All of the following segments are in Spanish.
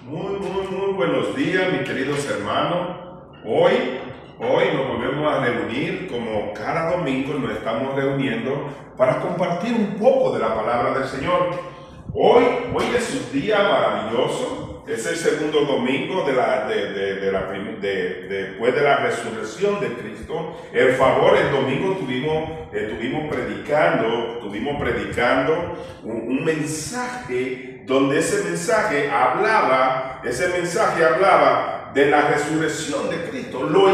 Muy buenos días, mis queridos hermanos. Hoy nos volvemos a reunir, como cada domingo nos estamos reuniendo para compartir un poco de la palabra del Señor. Hoy es un día maravilloso. Es el segundo domingo después de la resurrección de Cristo. El domingo estuvimos predicando un mensaje donde ese mensaje hablaba de la resurrección de Cristo, lo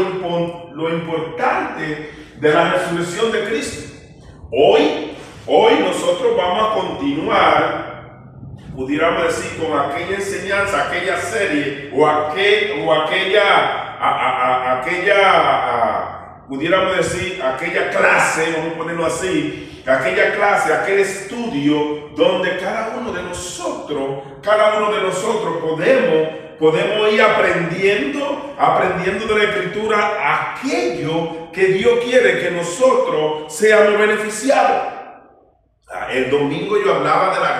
importante de la resurrección de Cristo. Hoy nosotros vamos a continuar, pudiéramos decir, con aquella enseñanza, aquella serie pudiéramos decir, aquella clase, vamos a ponerlo así, aquel estudio donde cada uno de nosotros podemos ir aprendiendo de la Escritura aquello que Dios quiere que nosotros seamos beneficiados. El domingo yo hablaba de la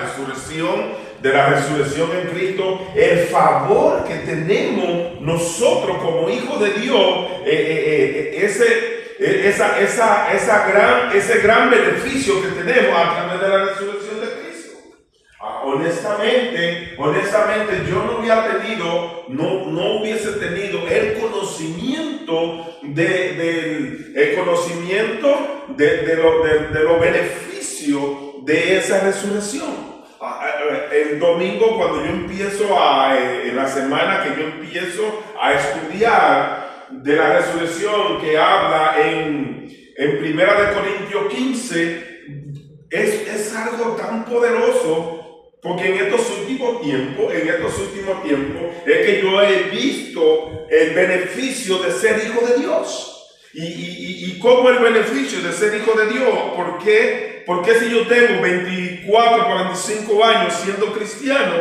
resurrección en Cristo, el favor que tenemos nosotros como hijos de Dios, ese gran beneficio que tenemos a través de la resurrección de Cristo. Honestamente, yo no hubiese tenido el conocimiento de los beneficios de esa resurrección. El domingo, cuando yo empiezo en la semana que yo empiezo a estudiar de la resurrección que habla en 1 Corintios 15, es algo tan poderoso. Porque en estos últimos tiempos, es que yo he visto el beneficio de ser hijo de Dios. Y cómo el beneficio de ser hijo de Dios, ¿por qué si yo tengo 24, 45 años siendo cristiano,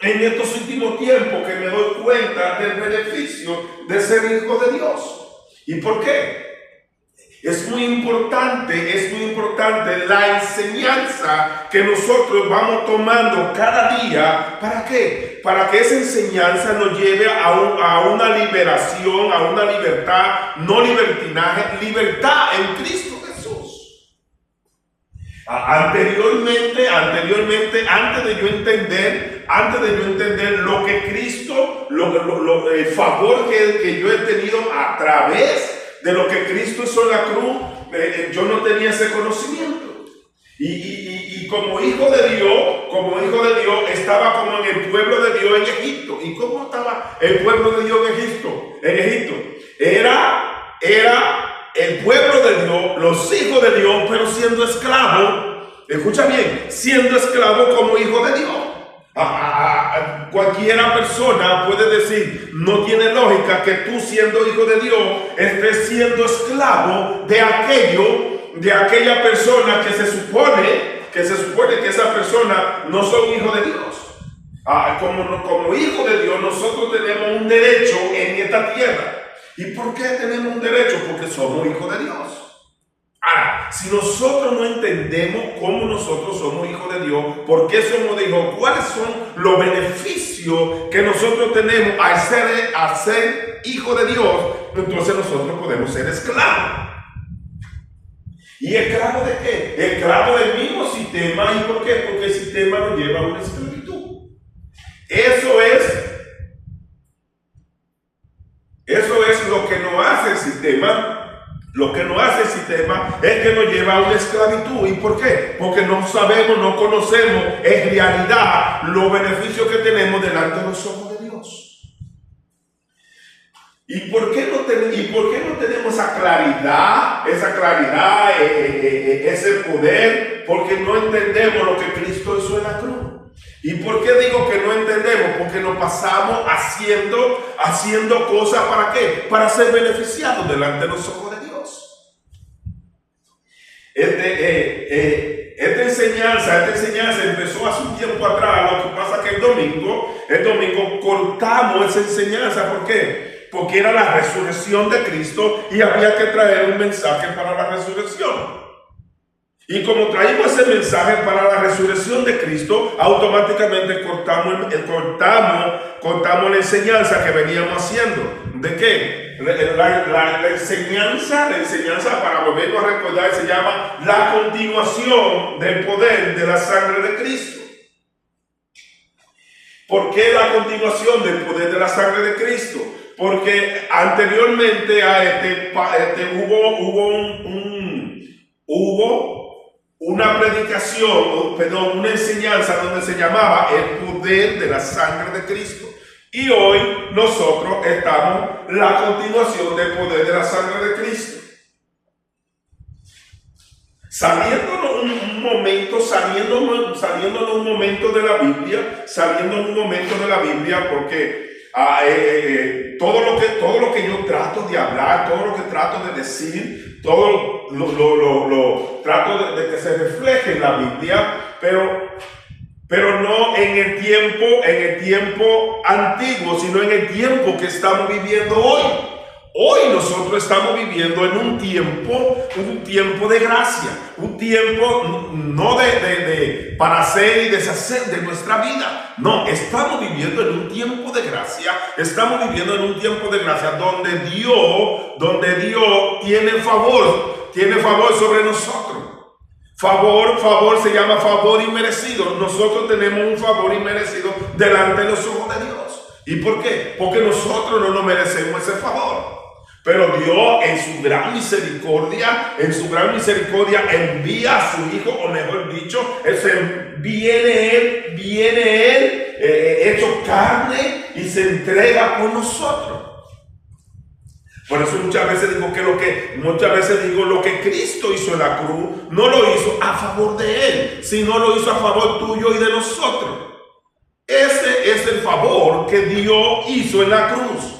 en estos últimos tiempos que me doy cuenta del beneficio de ser hijo de Dios? ¿Y por qué? Es muy importante la enseñanza que nosotros vamos tomando cada día. ¿Para qué? Para que esa enseñanza nos lleve a una liberación, a una libertad, no libertinaje, libertad en Cristo Jesús. Anteriormente, antes de yo entender lo que Cristo, el favor que yo he tenido a través de lo que Cristo hizo en la cruz, yo no tenía ese conocimiento. Y como hijo de Dios, estaba como en el pueblo de Dios en Egipto. ¿Y cómo estaba el pueblo de Dios en Egipto? Era el pueblo de Dios, los hijos de Dios, pero siendo esclavos. Escucha bien, siendo esclavos como hijo de Dios. Cualquiera persona puede decir, no tiene lógica que tú, siendo hijo de Dios, estés siendo esclavo de aquella persona que se supone que esa persona no son hijos de Dios. Como hijo de Dios, nosotros tenemos un derecho en esta tierra. ¿Y por qué tenemos un derecho? Porque somos hijos de Dios. Ahora, si nosotros no entendemos cómo nosotros somos hijos de Dios, por qué somos hijos, cuáles son los beneficios que nosotros tenemos al ser hijos de Dios, entonces nosotros podemos ser esclavos. ¿Y esclavos de qué? Esclavos del mismo sistema. ¿Y por qué? Porque el sistema nos lleva a una esclavitud. Eso es lo que nos hace el sistema. Lo que nos hace el sistema es que nos lleva a una esclavitud. ¿Y por qué? Porque no sabemos, no conocemos en realidad los beneficios que tenemos delante de los ojos de Dios. ¿Y por qué no tenemos esa claridad, ese poder? Porque no entendemos lo que Cristo hizo en la cruz. ¿Y por qué digo que no entendemos? Porque nos pasamos haciendo cosas, ¿para qué? Para ser beneficiados delante de los ojos de Dios. Esta enseñanza empezó hace un tiempo atrás. Lo que pasa es que el domingo cortamos esa enseñanza. ¿Por qué? Porque era la resurrección de Cristo y había que traer un mensaje para la resurrección. Y como traímos ese mensaje para la resurrección de Cristo, automáticamente cortamos la enseñanza que veníamos haciendo. ¿De qué? La enseñanza, para volvernos a recordar, se llama la continuación del poder de la sangre de Cristo. ¿Por qué la continuación del poder de la sangre de Cristo? Porque anteriormente a hubo una predicación, una enseñanza donde se llamaba el poder de la sangre de Cristo. Y hoy nosotros estamos en la continuación del poder de la sangre de Cristo. Saliéndonos un momento de la Biblia, porque todo lo que yo trato de hablar, todo lo que trato de decir, todo lo trato de que se refleje en la Biblia, pero no en el tiempo antiguo, sino en el tiempo que estamos viviendo hoy. Hoy nosotros estamos viviendo en un tiempo de gracia, un tiempo no para hacer y deshacer de nuestra vida. No, estamos viviendo en un tiempo de gracia, donde Dios tiene favor sobre nosotros. Favor se llama favor inmerecido. Nosotros tenemos un favor inmerecido delante de los ojos de Dios. ¿Y por qué? Porque nosotros no nos merecemos ese favor. Pero Dios en su gran misericordia envía a su Hijo, o mejor dicho, viene Él hecho carne y se entrega por nosotros. Por eso muchas veces digo lo que Cristo hizo en la cruz, no lo hizo a favor de Él, sino lo hizo a favor tuyo y de nosotros. Ese es el favor que Dios hizo en la cruz.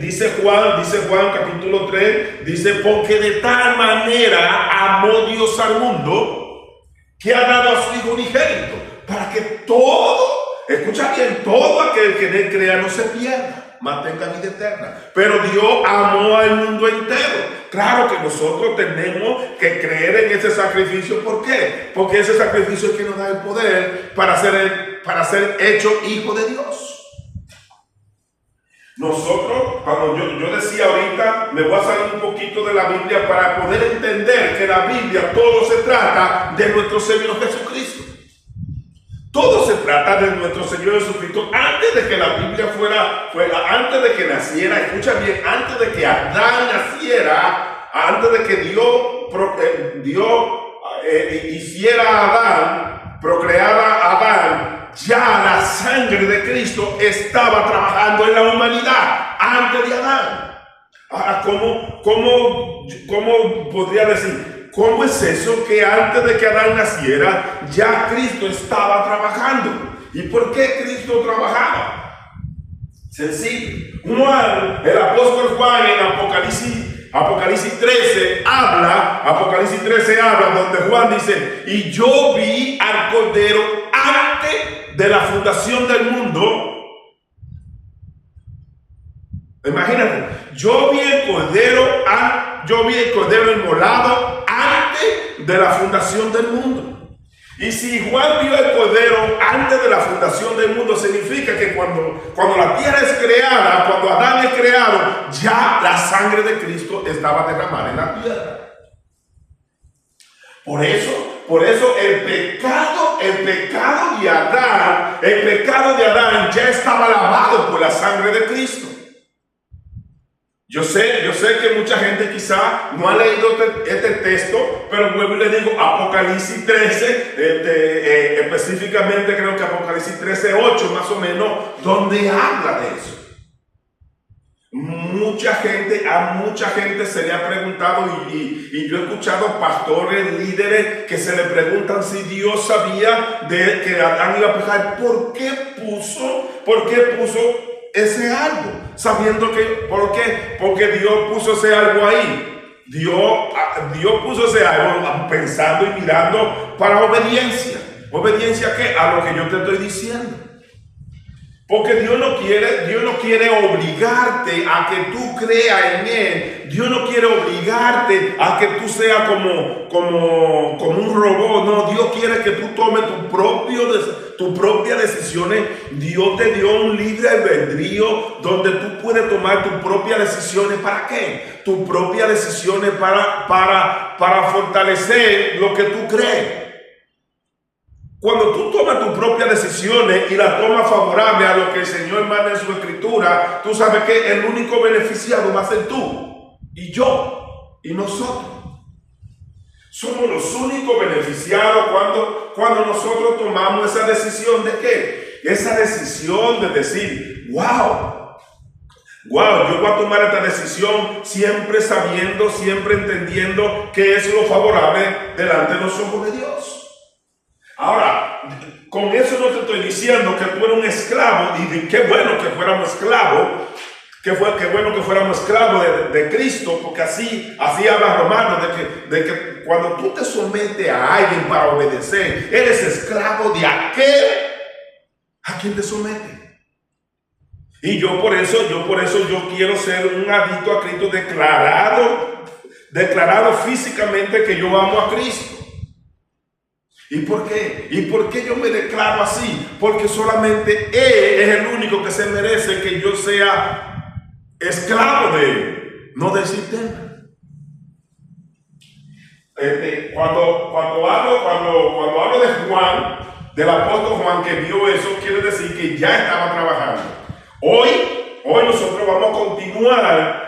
Dice Juan capítulo 3, dice: porque de tal manera amó Dios al mundo que ha dado a su Hijo unigénito, para que escucha bien, todo aquel que en Él crea no se pierda, mas tenga vida eterna. Pero Dios amó al mundo entero. Claro que nosotros tenemos que creer en ese sacrificio. ¿Por qué? Porque ese sacrificio es que nos da el poder para ser hecho hijo de Dios. Nosotros, cuando yo decía ahorita, me voy a salir un poquito de la Biblia para poder entender que la Biblia todo se trata de nuestro Señor Jesucristo. Todo se trata de nuestro Señor Jesucristo. Antes de que la Biblia antes de que naciera, escucha bien, antes de que Adán naciera, antes de que Dios hiciera a Adán, procreara a Adán, ya la sangre de Cristo estaba trabajando en la humanidad antes de Adán. Ahora, ¿cómo podría decir? ¿Cómo es eso que antes de que Adán naciera ya Cristo estaba trabajando? ¿Y por qué Cristo trabajaba? Sencillo. El apóstol Juan en Apocalipsis 13 habla donde Juan dice: y yo vi al Cordero antes de la fundación del mundo. Imagínate, yo vi el Cordero inmolado antes de la fundación del mundo. Y si Juan vio el Cordero antes de la fundación del mundo, significa que cuando la tierra es creada, cuando Adán es creado, ya la sangre de Cristo estaba derramada en la tierra. Por eso el pecado de Adán ya estaba lavado por la sangre de Cristo. Yo sé que mucha gente quizá no ha leído este texto, pero vuelvo y le digo, Apocalipsis 13, específicamente creo que Apocalipsis 13:8 más o menos, donde habla de eso. A mucha gente se le ha preguntado, y yo he escuchado pastores, líderes que se le preguntan si Dios sabía de que Adán iba a pecar. ¿Por qué puso ese árbol? Sabiendo que, ¿por qué? Porque Dios puso ese árbol ahí. Dios puso ese árbol pensando y mirando para obediencia. ¿Obediencia a qué? A lo que yo te estoy diciendo. Porque Dios no quiere obligarte a que tú creas en Él. Dios no quiere obligarte a que tú seas como un robot. No, Dios quiere que tú tomes tu propia decisiones. Dios te dio un libre albedrío donde tú puedes tomar tus propias decisiones. ¿Para qué? Tus propias decisiones para fortalecer lo que tú crees. Cuando tú tomas tus propias decisiones y las tomas favorables a lo que el Señor manda en su escritura, tú sabes que el único beneficiado va a ser tú y yo y nosotros. Somos los únicos beneficiados cuando nosotros tomamos esa decisión de ¿qué? Esa decisión de decir, wow, yo voy a tomar esta decisión siempre sabiendo, siempre entendiendo que es lo favorable delante de los ojos de Dios. Ahora, con eso no te estoy diciendo que tú eres un esclavo, y qué bueno que fuéramos esclavos, qué bueno que fuéramos esclavos de Cristo, porque así habla Romanos, de que cuando tú te sometes a alguien para obedecer, eres esclavo de aquel a quien te somete. Y yo por eso quiero ser un adicto a Cristo, declarado físicamente que yo amo a Cristo. ¿Y por qué? ¿Y por qué yo me declaro así? Porque solamente Él es el único que se merece que yo sea esclavo de Él, no del sistema. Cuando hablo de Juan, del apóstol Juan que vio eso, quiere decir que ya estaba trabajando. Hoy nosotros vamos a continuar.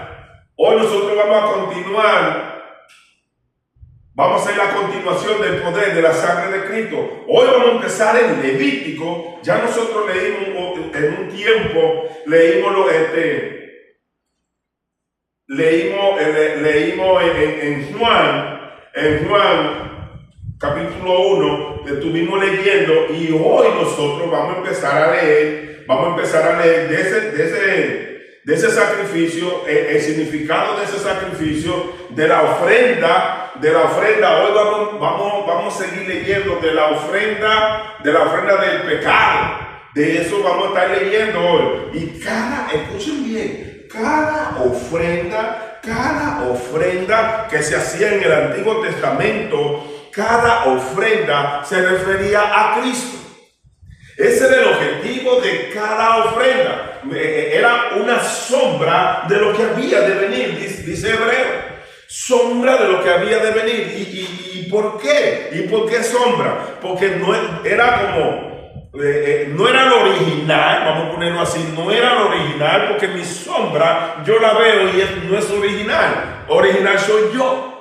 Vamos a hacer la continuación del poder de la sangre de Cristo. Hoy vamos a empezar en Levítico. Ya nosotros leímos en un tiempo, leímos en Juan capítulo 1, estuvimos leyendo, y hoy nosotros vamos a empezar a leer de ese sacrificio, el significado de ese sacrificio, de la ofrenda. Hoy vamos a seguir leyendo de la ofrenda del pecado. De eso vamos a estar leyendo hoy. Y escuchen bien, cada ofrenda que se hacía en el Antiguo Testamento, cada ofrenda se refería a Cristo. Ese era el objetivo de cada ofrenda. Era una sombra de lo que había de venir, dice Hebreo. Sombra de lo que había de venir. ¿Y por qué? ¿Y por qué sombra? Porque no era lo original, vamos a ponerlo así, no era lo original, porque mi sombra yo la veo y no es original. Original soy yo.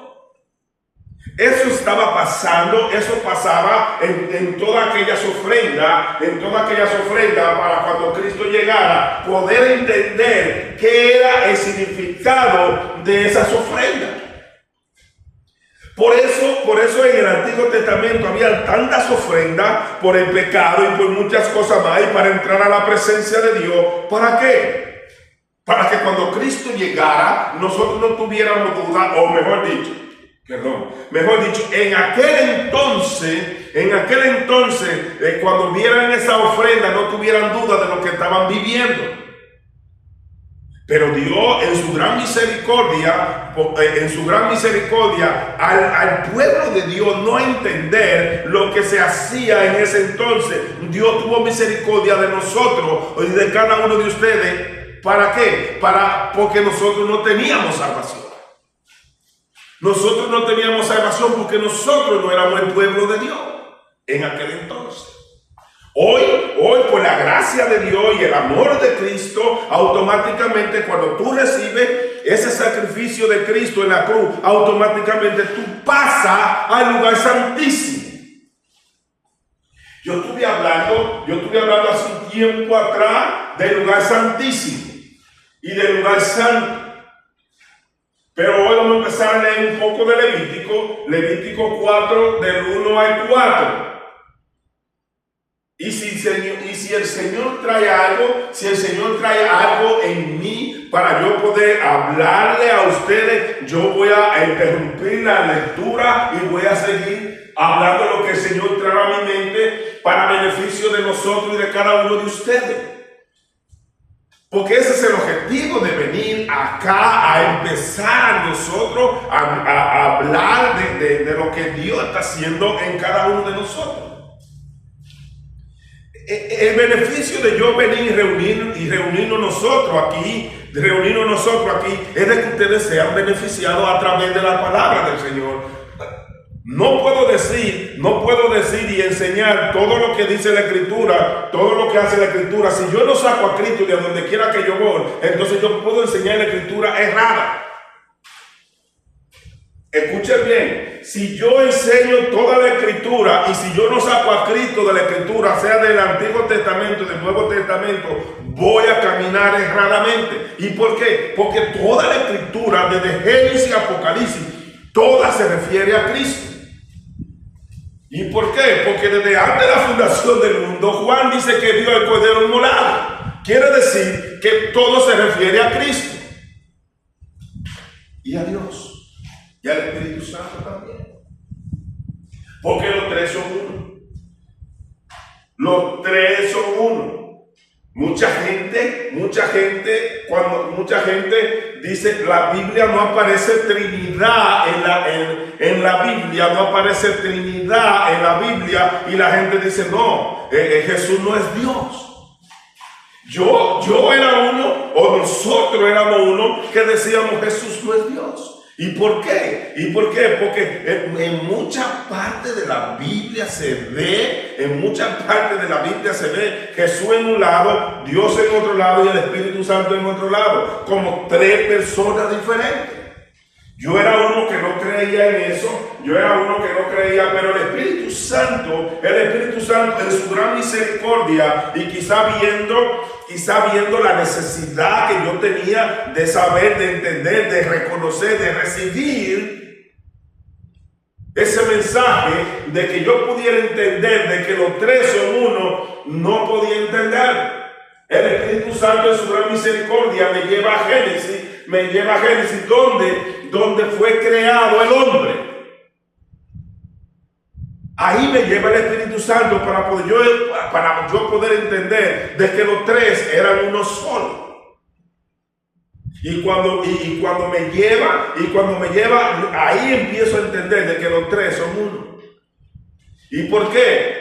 Eso estaba pasando, eso pasaba en todas aquellas ofrendas, para cuando Cristo llegara, poder entender qué era el significado de esas ofrendas. Por eso en el Antiguo Testamento había tantas ofrendas por el pecado y por muchas cosas más, y para entrar a la presencia de Dios. ¿Para qué? Para que cuando Cristo llegara, nosotros no tuviéramos duda, o mejor dicho, en aquel entonces, cuando vieran esa ofrenda, no tuvieran duda de lo que estaban viviendo. Pero Dios, en su gran misericordia, al pueblo de Dios no entender lo que se hacía en ese entonces, Dios tuvo misericordia de nosotros y de cada uno de ustedes. ¿Para qué? Porque nosotros no teníamos salvación. Nosotros no teníamos salvación porque nosotros no éramos el pueblo de Dios en aquel entonces. Hoy, por la gracia de Dios y el amor de Cristo, automáticamente cuando tú recibes ese sacrificio de Cristo en la cruz, automáticamente tú pasas al lugar santísimo. Yo estuve hablando hace un tiempo atrás del lugar santísimo y del lugar santo. Pero hoy vamos a empezar a leer un poco de Levítico 4, del 1 al 4. Y si el Señor trae algo en mí para yo poder hablarle a ustedes, yo voy a interrumpir la lectura y voy a seguir hablando lo que el Señor trae a mi mente para beneficio de nosotros y de cada uno de ustedes. Porque ese es el objetivo de venir acá a empezar a nosotros a hablar de lo que Dios está haciendo en cada uno de nosotros. El beneficio de yo venir y reunirnos nosotros aquí, es de que ustedes sean beneficiados a través de la palabra del Señor. No puedo decir y enseñar todo lo que dice la Escritura, todo lo que hace la Escritura. Si yo no saco a Cristo de donde quiera que yo voy, entonces yo puedo enseñar la Escritura errada. Escuchen bien, si yo enseño toda la Escritura y si yo no saco a Cristo de la Escritura, sea del Antiguo Testamento, del Nuevo Testamento, voy a caminar erradamente. ¿Y por qué? Porque toda la Escritura, desde Génesis a Apocalipsis, toda se refiere a Cristo. ¿Y por qué? Porque desde antes de la fundación del mundo, Juan dice que vio el Cordero inmolado. Quiere decir que todo se refiere a Cristo y a Dios y al Espíritu Santo también. Porque los tres son uno. Los tres son uno. Mucha gente dice la Biblia no aparece Trinidad en la Biblia, no aparece Trinidad en la Biblia, y la gente dice no, Jesús no es Dios. Yo era uno, o nosotros éramos uno que decíamos Jesús no es Dios. ¿Y por qué? Porque en muchas partes de la Biblia se ve, Jesús en un lado, Dios en otro lado y el Espíritu Santo en otro lado, como tres personas diferentes. Yo era uno que no creía en eso, pero el Espíritu Santo en su gran misericordia y quizá viendo la necesidad que yo tenía de saber, de entender, de reconocer, de recibir ese mensaje, de que yo pudiera entender de que los tres son uno, no podía entender. El Espíritu Santo en su gran misericordia me lleva a Génesis, donde fue creado el hombre. Ahí me lleva el Espíritu Santo para yo poder entender de que los tres eran uno solo. Y cuando me lleva, ahí empiezo a entender de que los tres son uno. ¿Y por qué?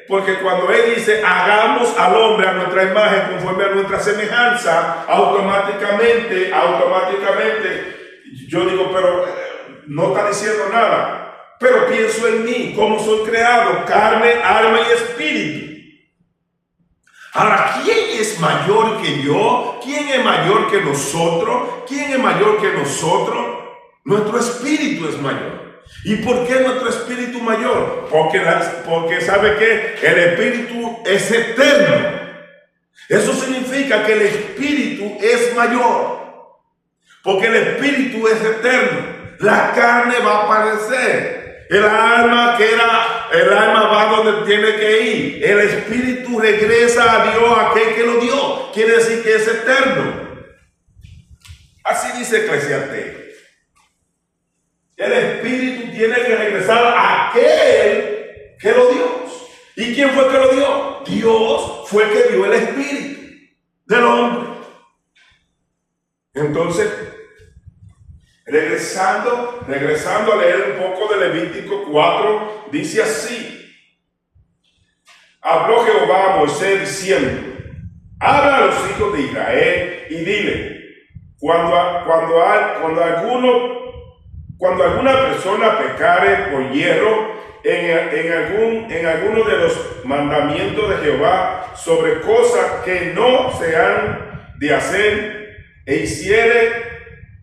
Porque cuando Él dice, hagamos al hombre a nuestra imagen, conforme a nuestra semejanza, automáticamente, yo digo, pero no está diciendo nada. Pero pienso en mí, cómo soy creado, carne, alma y espíritu. Ahora, ¿quién es mayor que yo? ¿Quién es mayor que nosotros? Nuestro espíritu es mayor. ¿Y por qué nuestro espíritu mayor? Porque ¿sabe qué? El espíritu es eterno. Eso significa que el espíritu es mayor. Porque el espíritu es eterno. La carne va a aparecer. El alma va donde tiene que ir. El espíritu regresa a Dios, a aquel que lo dio. Quiere decir que es eterno. Así dice Eclesiastés. El espíritu tiene que regresar a aquel que lo dio. ¿Y quién fue que lo dio? Dios fue que dio el espíritu del hombre. Entonces, regresando a leer un poco de Levítico 4, dice así: habló Jehová a Moisés diciendo, habla a los hijos de Israel y dile, cuando alguna persona pecare por hierro en alguno de los mandamientos de Jehová sobre cosas que no se han de hacer e hiciere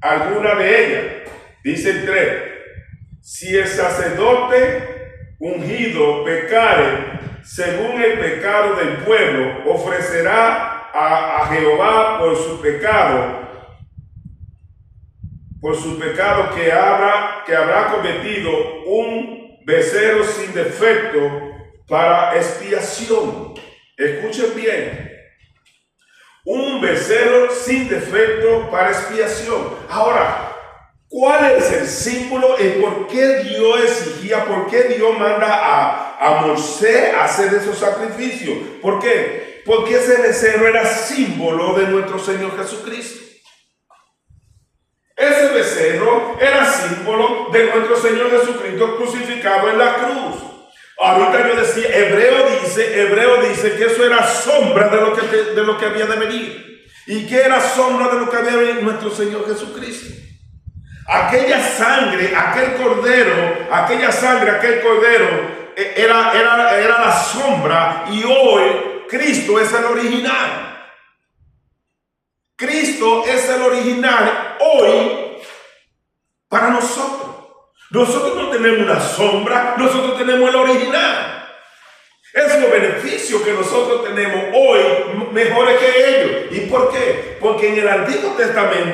alguna de ellas, dice el 3, si el sacerdote ungido pecare según el pecado del pueblo, ofrecerá a Jehová por su pecado que habrá cometido un becerro sin defecto para expiación. Escuchen bien. Un becerro sin defecto para expiación. Ahora, ¿cuál es el símbolo y por qué Dios exigía, por qué Dios manda a Moisés a hacer esos sacrificios? ¿Por qué? Porque ese becerro era símbolo de nuestro Señor Jesucristo. Ese becerro era símbolo de nuestro Señor Jesucristo crucificado en la cruz. Ahorita yo decía, Hebreo dice que eso era sombra de lo que había de venir. ¿Y qué era sombra de lo que había de venir? Nuestro Señor Jesucristo. Aquella sangre, aquel cordero, era la sombra, y hoy Cristo es el original. Cristo es el original hoy para nosotros. Nosotros no tenemos una sombra, nosotros tenemos el original. Es los beneficios que nosotros tenemos hoy mejores que ellos. ¿Y por qué? Porque en el Antiguo Testamento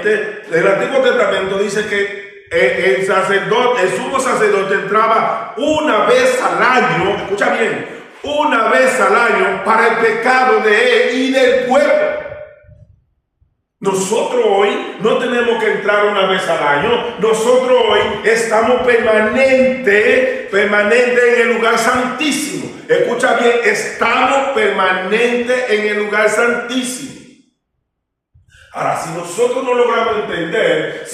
dice que el sumo sacerdote entraba una vez al año, escucha bien, una vez al año para el pecado de él y del pueblo. Nosotros hoy no tenemos que entrar una vez al año. Nosotros hoy estamos permanente en el lugar santísimo. Escucha bien, estamos permanentes en el lugar santísimo. Ahora, si nosotros no logramos entender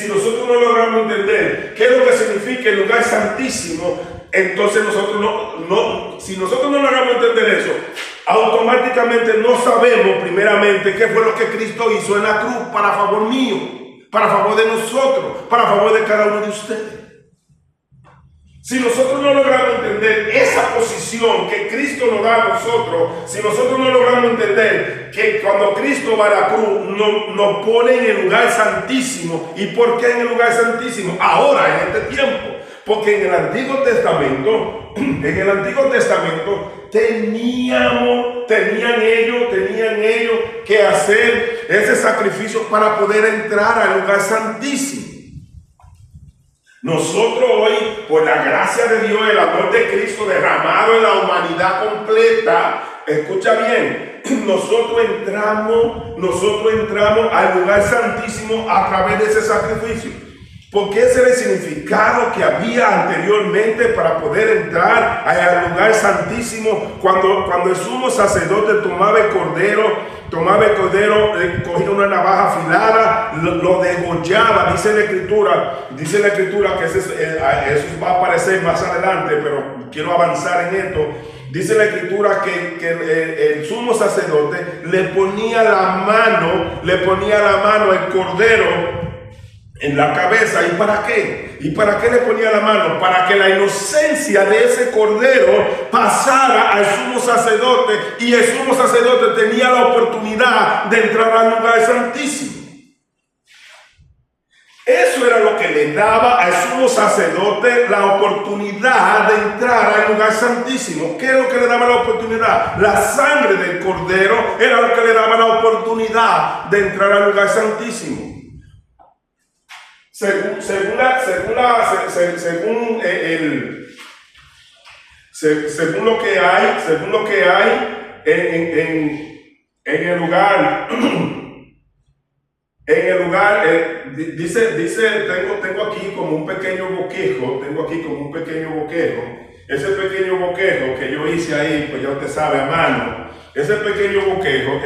qué es lo que significa el lugar santísimo, entonces si nosotros no logramos entender eso, automáticamente no sabemos primeramente qué fue lo que Cristo hizo en la cruz para favor mío, para favor de nosotros, para favor de cada uno de ustedes. Si nosotros no logramos entender esa posición que Cristo nos da a nosotros, si nosotros no logramos entender que cuando Cristo va a la cruz nos pone en el lugar santísimo. ¿Y por qué en el lugar santísimo? Ahora, en este tiempo. Porque en el Antiguo Testamento tenían ellos que hacer ese sacrificio para poder entrar al lugar santísimo. Nosotros hoy, por la gracia de Dios, el amor de Cristo derramado en la humanidad completa, escucha bien, nosotros entramos al lugar santísimo a través de ese sacrificio. Porque ese era el significado que había anteriormente para poder entrar al lugar santísimo. Cuando el sumo sacerdote tomaba el cordero, cogía una navaja afilada, lo degollaba. Dice la escritura que eso va a aparecer más adelante, pero quiero avanzar en esto. Dice la escritura que el sumo sacerdote le ponía la mano al cordero en la cabeza. ¿Y para qué? ¿Y para qué le ponía la mano? Para que la inocencia de ese cordero pasara al sumo sacerdote, y el sumo sacerdote tenía la oportunidad de entrar al lugar santísimo. Eso era lo que le daba al sumo sacerdote la oportunidad de entrar al lugar santísimo. ¿Qué es lo que le daba la oportunidad? La sangre del cordero era lo que le daba la oportunidad de entrar al lugar santísimo. Según lo que hay en el lugar, dice, tengo aquí como un pequeño bosquejo. Ese pequeño bosquejo que yo hice ahí, pues ya usted sabe, a mano. Ese pequeño bosquejo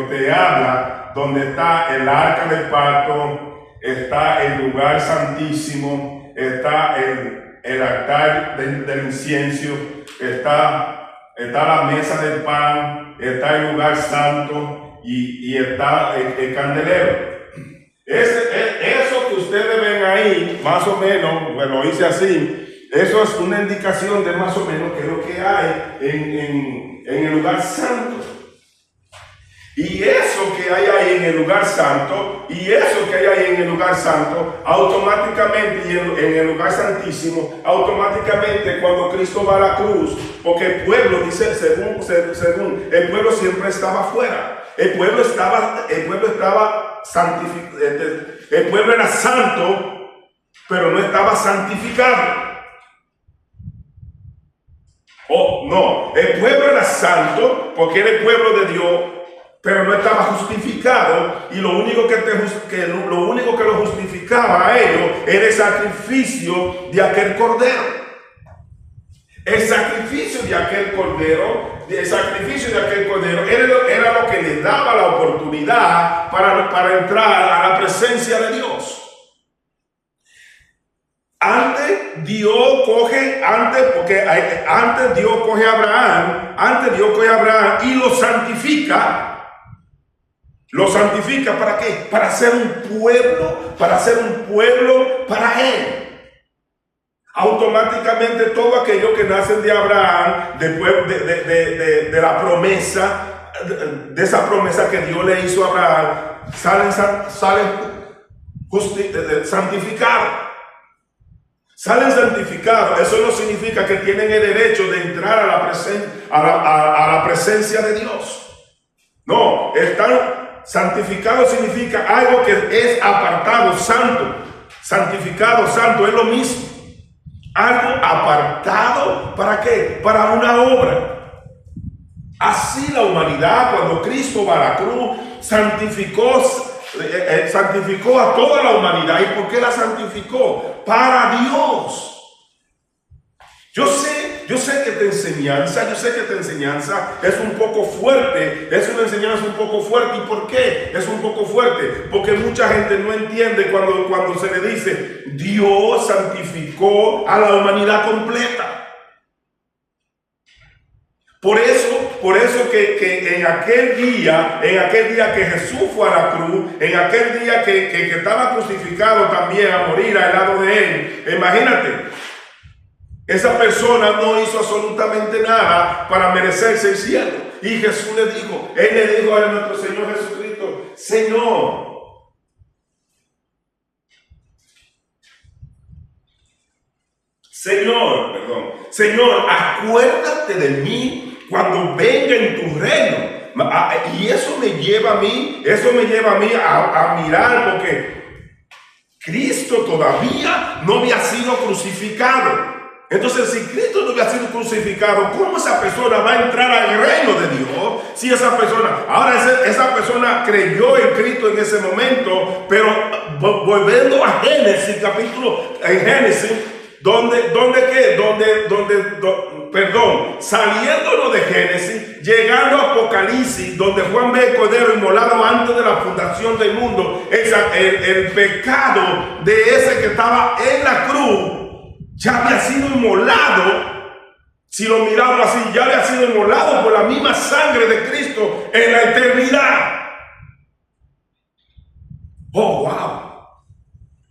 te habla donde está el arca del pacto, está el lugar santísimo, está el altar del incienso, está la mesa del pan, está el lugar santo y está el candelero. Eso que ustedes ven ahí, más o menos, bueno, lo hice así, eso es una indicación de más o menos qué es lo que hay en el lugar santo. Y eso que hay ahí en el lugar santo, automáticamente, y en el lugar santísimo, automáticamente cuando Cristo va a la cruz, porque el pueblo, dice, según el pueblo siempre estaba afuera. El pueblo estaba santificado, el pueblo era santo, pero no estaba santificado. No, el pueblo era santo porque era el pueblo de Dios, pero no estaba justificado, y lo único que lo justificaba a ellos era el sacrificio de aquel cordero. El sacrificio de aquel cordero era le daba la oportunidad para entrar a la presencia de Dios. Antes Dios coge a Abraham y lo santifica. Lo santifica ¿para qué? Para ser un pueblo para él. Automáticamente todo aquello que nace de Abraham, después de la promesa, de esa promesa que Dios le hizo a Abraham, salen santificados. Salen santificados. Eso no significa que tienen el derecho de entrar a la presencia de Dios. No, están santificados significa algo que es apartado, santo. Santificado, santo, es lo mismo. Algo apartado, ¿para qué? Para una obra. Así la humanidad, cuando Cristo va a la cruz, santificó a toda la humanidad. ¿Y por qué la santificó? Para Dios. Yo sé que esta enseñanza es un poco fuerte, es una enseñanza un poco fuerte. ¿Y por qué es un poco fuerte? Porque mucha gente no entiende cuando se le dice Dios santificó a la humanidad completa. Por eso que en aquel día que Jesús fue a la cruz, en aquel día que estaba crucificado también a morir al lado de él, imagínate, esa persona no hizo absolutamente nada para merecerse el cielo. Y Jesús le dijo a nuestro Señor Jesucristo, Señor, acuérdate de mí cuando venga en tu reino. Y eso me lleva a mí a mirar, porque Cristo todavía no había sido crucificado. Entonces, si Cristo no había sido crucificado, ¿cómo esa persona va a entrar al reino de Dios? Si esa persona creyó en Cristo en ese momento, pero volviendo a Génesis, saliéndonos de Génesis, llegando a Apocalipsis, donde Juan ve el Cordero inmolado antes de la fundación del mundo, el pecado de ese que estaba en la cruz ya había sido inmolado. Si lo miramos así, ya había sido inmolado por la misma sangre de Cristo en la eternidad. Oh, wow.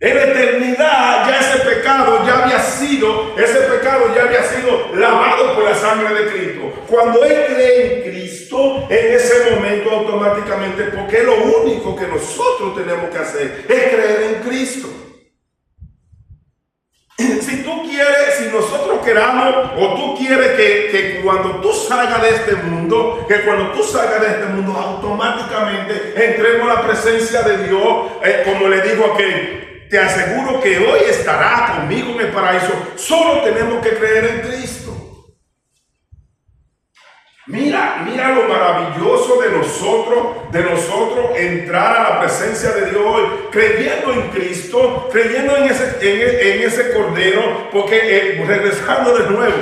En la eternidad ya ese pecado ya había sido lavado por la sangre de Cristo. Cuando él cree en Cristo, en ese momento automáticamente, porque lo único que nosotros tenemos que hacer es creer en Cristo. Si nosotros queramos, o tú quieres que cuando tú salgas de este mundo, automáticamente entremos a la presencia de Dios, como le digo a aquel, te aseguro que hoy estará conmigo en el paraíso. Solo tenemos que creer en Cristo. Mira lo maravilloso de nosotros entrar a la presencia de Dios hoy, creyendo en Cristo, creyendo en ese Cordero, porque regresando de nuevo,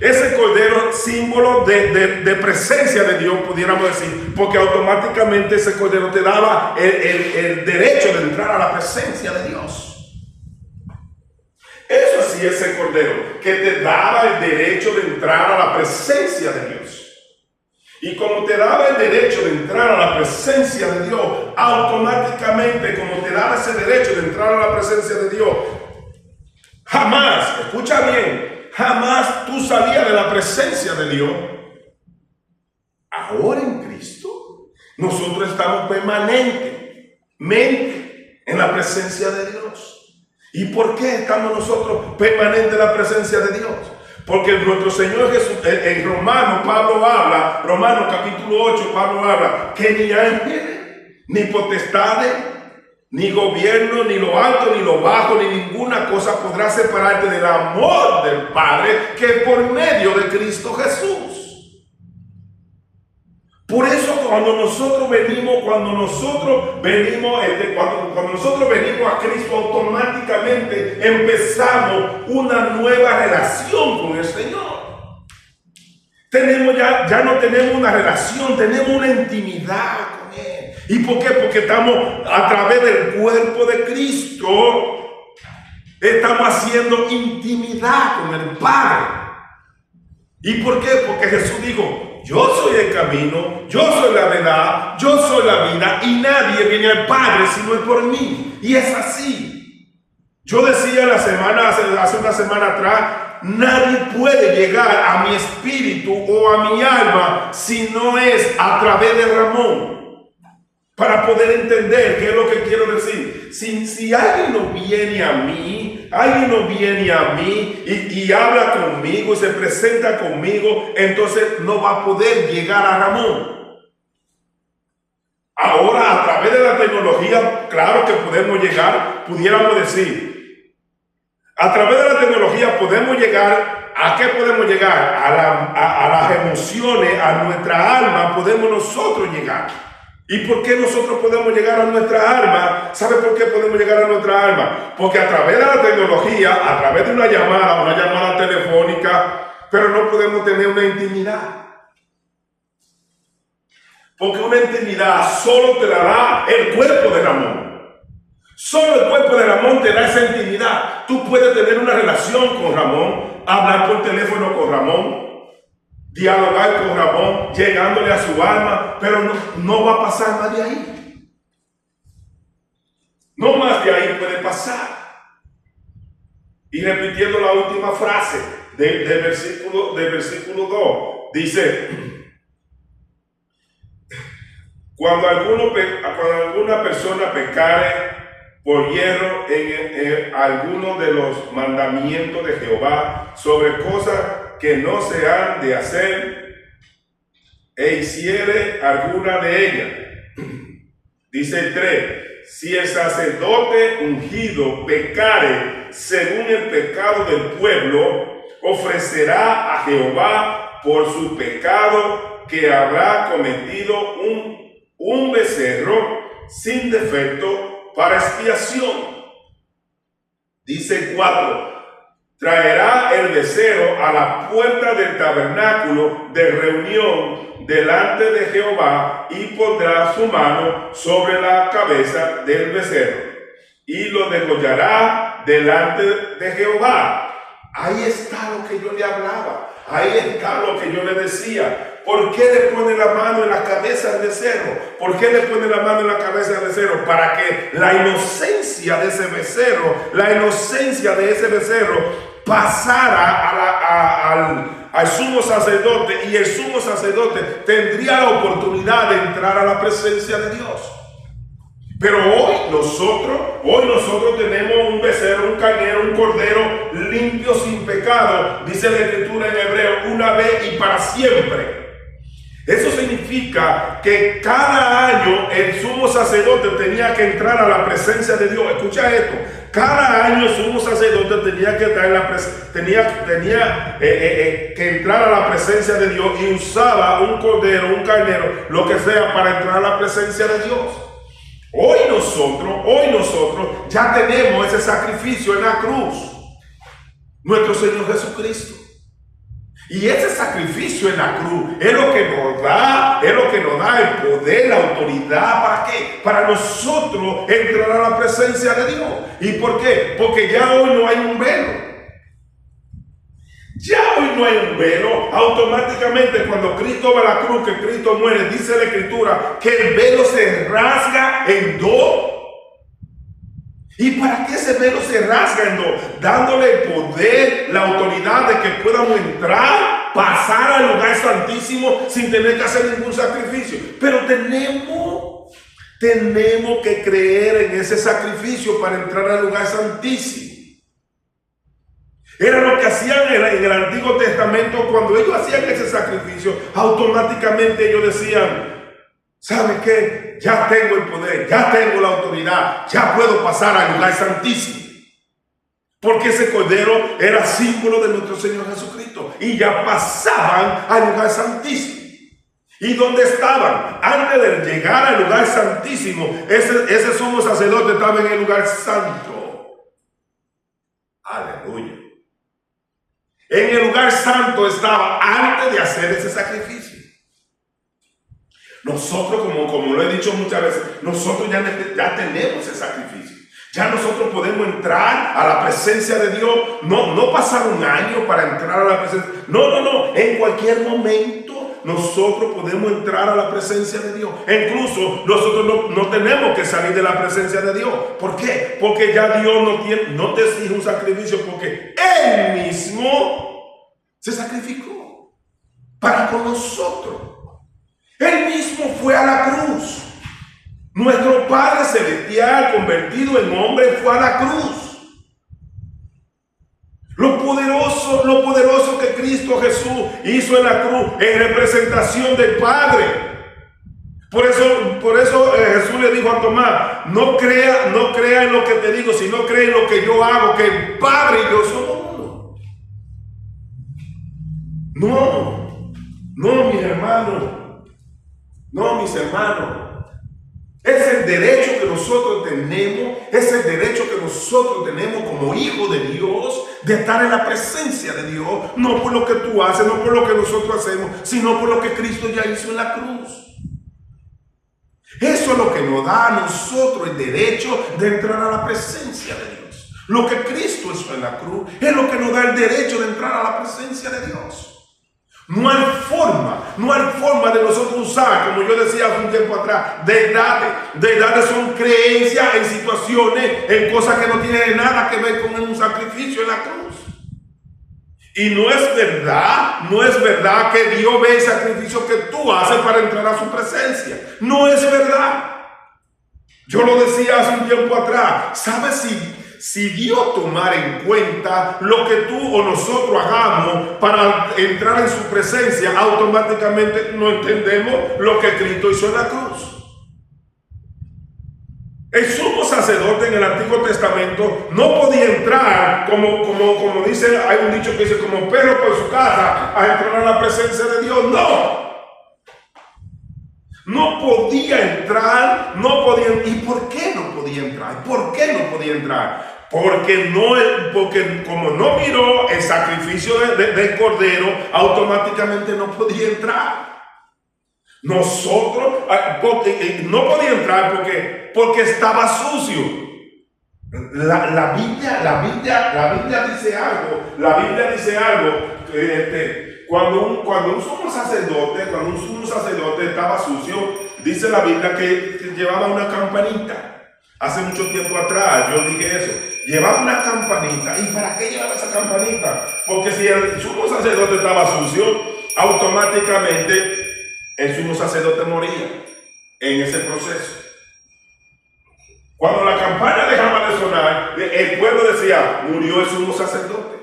ese Cordero, símbolo de presencia de Dios, pudiéramos decir, porque automáticamente ese Cordero te daba el derecho de entrar a la presencia de Dios. Eso sí, ese Cordero que te daba el derecho de entrar a la presencia de Dios. Y como te daba el derecho de entrar a la presencia de Dios, automáticamente, como te daba ese derecho de entrar a la presencia de Dios, jamás, escucha bien, jamás tú salías de la presencia de Dios. Ahora en Cristo, nosotros estamos permanentemente en la presencia de Dios. ¿Y por qué estamos nosotros permanentes en la presencia de Dios? Porque nuestro Señor Jesús, en Romanos capítulo 8, Pablo habla que ni ángeles, ni potestades, ni gobierno, ni lo alto, ni lo bajo, ni ninguna cosa podrá separarte del amor del Padre que es por medio de Cristo Jesús. Por eso cuando nosotros venimos a Cristo, automáticamente empezamos una nueva relación con el Señor. Ya no tenemos una relación, tenemos una intimidad con Él. ¿Y por qué? Porque estamos a través del cuerpo de Cristo, estamos haciendo intimidad con el Padre. ¿Y por qué? Porque Jesús dijo: yo soy el camino, yo soy la verdad, yo soy la vida, y nadie viene al Padre si no es por mí. Y es así. Yo decía hace una semana atrás: nadie puede llegar a mi espíritu o a mi alma si no es a través de Ramón. Para poder entender qué es lo que quiero decir. Si alguien no viene a mí, y habla conmigo y se presenta conmigo, entonces no va a poder llegar a Ramón. Ahora, a través de la tecnología, claro que podemos llegar, pudiéramos decir, a través de la tecnología podemos llegar, ¿a qué podemos llegar? A las emociones, a nuestra alma, podemos nosotros llegar. ¿Y por qué nosotros podemos llegar a nuestra alma? ¿Sabe por qué podemos llegar a nuestra alma? Porque a través de la tecnología, a través de una llamada telefónica, pero no podemos tener una intimidad. Porque una intimidad solo te la da el cuerpo de Ramón. Solo el cuerpo de Ramón te da esa intimidad. Tú puedes tener una relación con Ramón, hablar por teléfono con Ramón, dialogar con Ramón, llegándole a su alma, pero no va a pasar más de ahí. No más de ahí puede pasar. Y repitiendo la última frase del versículo 2, dice: cuando alguna persona pecare por hierro en alguno de los mandamientos de Jehová sobre cosas que no se han de hacer, e hiciere alguna de ellas. Dice el 3: si el sacerdote ungido pecare según el pecado del pueblo, ofrecerá a Jehová por su pecado que habrá cometido un becerro sin defecto para expiación. Dice el 4: traerá el becerro a la puerta del tabernáculo de reunión delante de Jehová y pondrá su mano sobre la cabeza del becerro y lo degollará delante de Jehová. Ahí está lo que yo le hablaba. Ahí está lo que yo le decía. ¿Por qué le pone la mano en la cabeza del becerro? ¿Por qué le pone la mano en la cabeza del becerro? Para que la inocencia de ese becerro, pasara al sumo sacerdote, y el sumo sacerdote tendría la oportunidad de entrar a la presencia de Dios. Pero hoy nosotros tenemos un becerro, un carnero, un cordero limpio, sin pecado, dice la Escritura en Hebreo, una vez y para siempre. Eso significa que cada año el sumo sacerdote tenía que entrar a la presencia de Dios. Escucha esto: cada año el sumo sacerdote tenía que entrar a la presencia de Dios, y usaba un cordero, un carnero, lo que sea, para entrar a la presencia de Dios. Hoy nosotros ya tenemos ese sacrificio en la cruz, nuestro Señor Jesucristo. Y ese sacrificio en la cruz es lo que nos da el poder, la autoridad. ¿Para qué? Para nosotros entrar a la presencia de Dios. ¿Y por qué? Porque ya hoy no hay un velo. Ya hoy no hay un velo. Automáticamente, cuando Cristo va a la cruz, que Cristo muere, dice la Escritura que el velo se rasga en dos. ¿Y para qué ese velo se rasga en dos? Dándole el poder, la autoridad de que podamos entrar, pasar al lugar santísimo sin tener que hacer ningún sacrificio. Pero tenemos que creer en ese sacrificio para entrar al lugar santísimo. Era lo que hacían en el Antiguo Testamento. Cuando ellos hacían ese sacrificio, automáticamente ellos decían: ¿sabe qué? Ya tengo el poder, ya tengo la autoridad, ya puedo pasar al lugar santísimo. Porque ese cordero era símbolo de nuestro Señor Jesucristo. Y ya pasaban al lugar santísimo. ¿Y dónde estaban? Antes de llegar al lugar santísimo, ese sumo sacerdote estaba en el lugar santo. Aleluya. En el lugar santo estaba antes de hacer ese sacrificio. Nosotros, como lo he dicho muchas veces, nosotros ya tenemos ese sacrificio. Ya nosotros podemos entrar a la presencia de Dios. No pasar un año para entrar a la presencia. No. En cualquier momento nosotros podemos entrar a la presencia de Dios. E incluso nosotros no tenemos que salir de la presencia de Dios. ¿Por qué? Porque ya Dios no te exige un sacrificio, porque Él mismo se sacrificó para con nosotros. Él mismo fue a la cruz. Nuestro Padre Celestial, convertido en hombre, fue a la cruz. Lo poderoso que Cristo Jesús hizo en la cruz en representación del Padre. Por eso Jesús le dijo a Tomás: no crea en lo que te digo, sino cree en lo que yo hago, que el Padre y yo somos uno. No, mis hermanos. No, mis hermanos. Es el derecho que nosotros tenemos, es el derecho que nosotros tenemos como hijos de Dios, de estar en la presencia de Dios, no por lo que tú haces, no por lo que nosotros hacemos, sino por lo que Cristo ya hizo en la cruz. Eso es lo que nos da a nosotros el derecho de entrar a la presencia de Dios. Lo que Cristo hizo en la cruz es lo que nos da el derecho de entrar a la presencia de Dios. No hay forma de nosotros usar, como yo decía hace un tiempo atrás, deidades. Deidades son creencias en situaciones, en cosas que no tienen nada que ver con un sacrificio en la cruz. Y no es verdad que Dios ve el sacrificio que tú haces para entrar a su presencia. No es verdad. Yo lo decía hace un tiempo atrás. ¿Sabes si Dios tomara en cuenta lo que tú o nosotros hagamos para entrar en su presencia, automáticamente no entendemos lo que Cristo hizo en la cruz? El sumo sacerdote en el Antiguo Testamento no podía entrar, como dice, hay un dicho que dice, como perro por su casa, a entrar a la presencia de Dios. No podía entrar, ¿Y por qué no podía entrar? Porque como no miró el sacrificio del cordero, automáticamente no podía entrar. Nosotros no podía entrar porque estaba sucio. La Biblia dice algo. Cuando un sumo sacerdote estaba sucio, dice la Biblia que llevaba una campanita. Hace mucho tiempo atrás yo dije eso. Llevaba una campanita. ¿Y para qué llevaba esa campanita? Porque si el sumo sacerdote estaba sucio, automáticamente el sumo sacerdote moría en ese proceso. Cuando la campana dejaba de sonar, el pueblo decía: murió el sumo sacerdote.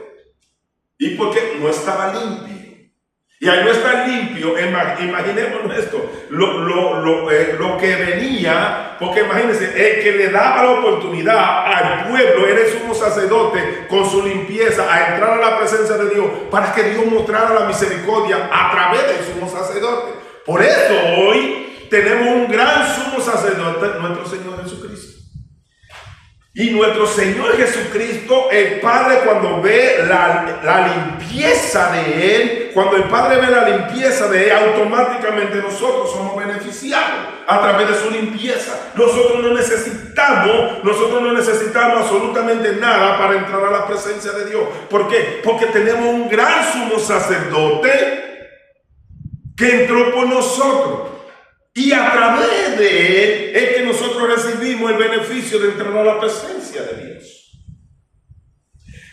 ¿Y por qué? No estaba limpio. Y al no estar limpio, imaginémonos esto, lo que venía, porque imagínense, el que le daba la oportunidad al pueblo era el sumo sacerdote con su limpieza a entrar a la presencia de Dios, para que Dios mostrara la misericordia a través del sumo sacerdote. Por eso hoy tenemos un gran sumo sacerdote, nuestro Señor Jesucristo. Y nuestro Señor Jesucristo, el Padre, cuando ve la limpieza de Él, cuando el Padre ve la limpieza de Él, automáticamente nosotros somos beneficiados a través de su limpieza. Nosotros no necesitamos absolutamente nada para entrar a la presencia de Dios. ¿Por qué? Porque tenemos un gran sumo sacerdote que entró por nosotros. Y a través de Él es que nosotros recibimos el beneficio de entrar a la presencia de Dios.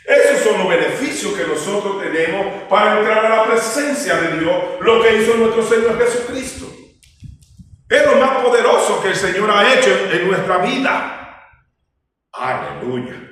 Esos son los beneficios que nosotros tenemos para entrar a la presencia de Dios, lo que hizo nuestro Señor Jesucristo. Es lo más poderoso que el Señor ha hecho en nuestra vida. Aleluya.